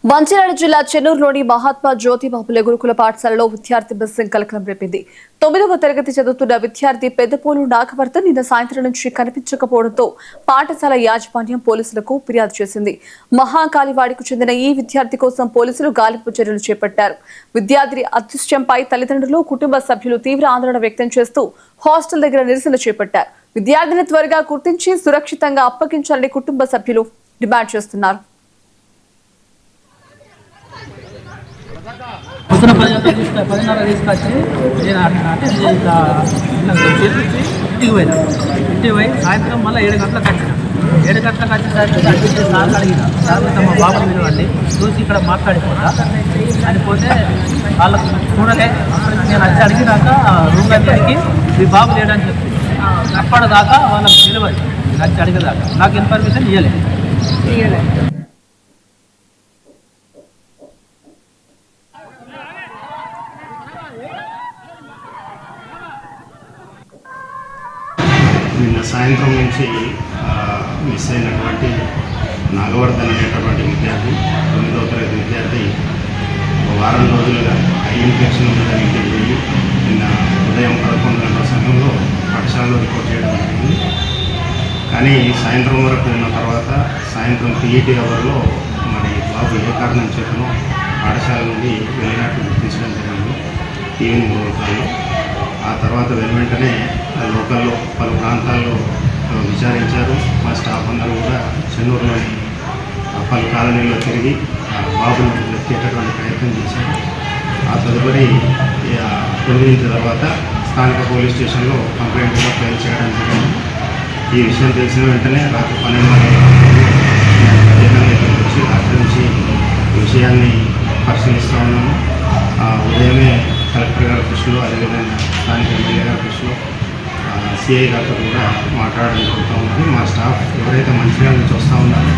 మంచిర్యాల జిల్లా చెన్నూరులోని మహాత్మా జ్యోతిబా ఫులే గురుకుల పాఠశాలలో విద్యార్థి మిస్సింగ్ కలకలం రేపింది. 9వ తరగతి చదువుతున్న విద్యార్థి పెద్దపోలు నాగవర్ధన్ నిన్న సాయంత్రం నుంచి కనిపించకపోవడంతో పాఠశాల యాజమాన్యం పోలీసులకు ఫిర్యాదు చేసింది. మహాకాళివాడికి చెందిన ఈ విద్యార్థి కోసం పోలీసులు గాలింపు చర్యలు చేపట్టారు. విద్యార్థి అదృశ్యంపై తల్లిదండ్రులు, కుటుంబ సభ్యులు తీవ్ర ఆందోళన వ్యక్తం చేస్తూ హాస్టల్ దగ్గర నిరసన చేపట్టారు. విద్యార్థిని త్వరగా గుర్తించి సురక్షితంగా అప్పగించాలని కుటుంబ సభ్యులు డిమాండ్ చేస్తున్నారు. పొద్దున 10:30 తీసుకొచ్చి నేను అంటే ఇంటికి పోయి సాయంత్రం మళ్ళీ 7 గంటలకు వచ్చిన 7 గంటలకు వచ్చేసరికి అడ్మిషన్ సార్లు అడిగిన సార్ మా బాబు విలువండి చూసి ఇక్కడ మాట్లాడిపోతా అనిపోతే వాళ్ళకు చూడలే. అప్పటికి నేను వచ్చి అడిగినాక రూమ్ దగ్గరికి మీ బాబు లేడని చెప్పి అప్పటిదాకా వాళ్ళకి తెలియదు. వచ్చి అడిగేదాకా నాకు ఇన్ఫర్మేషన్ ఇవ్వలేదు. నిన్న సాయంత్రం నుంచి మిస్ అయినటువంటి నాగవర్ధన్ అనేటటువంటి విద్యార్థి 9వ తరగతి విద్యార్థి వారం రోజులుగా ఐ ఇన్ఫెక్షన్ ఉందని ఇంటికి వెళ్ళి నిన్న ఉదయం 11 గంటల సమయంలో పాఠశాలలో రిపోర్ట్ చేయడం జరిగింది. కానీ సాయంత్రం వరకు ఉన్న తర్వాత సాయంత్రం పీఈటీ అవర్లో మరి బాబు ఏ కారణం చేతనో పాఠశాల నుండి వెళ్ళినట్టు గుర్తించడం జరిగింది ఈవినింగ్ రోజుల్లో. ఆ తర్వాత వెంటనే లోకల్లో పలు ప్రాంతాల్లో విచారించారు. మా స్టాఫ్ అందరూ కూడా చెన్నూరులోని పలు కాలనీల్లో తిరిగి బాబును వెతికేటటువంటి ప్రయత్నం చేశారు. ఆ తదుపరి తొలగించిన తర్వాత స్థానిక పోలీస్ స్టేషన్లో కంప్లైంట్ కూడా ఫైల్ చేయడం జరిగింది. ఈ విషయం తెలిసిన వెంటనే రాత్రి 12 ప్రత్యేకంగా వచ్చి రాత్రి నుంచి విషయాన్ని పరిశీలిస్తూ ఉన్నాము. ఉదయమే కలెక్టర్ గారి దృష్టిలో, అదేవిధంగా స్థానిక ఎమ్మెల్యే గారి దృష్టిలో, సిఐ గారితో కూడా మాట్లాడడం జరుగుతూ ఉంది. మా స్టాఫ్ ఎవరైతే మంచిర్యాల నుంచి వస్తూ ఉన్నారో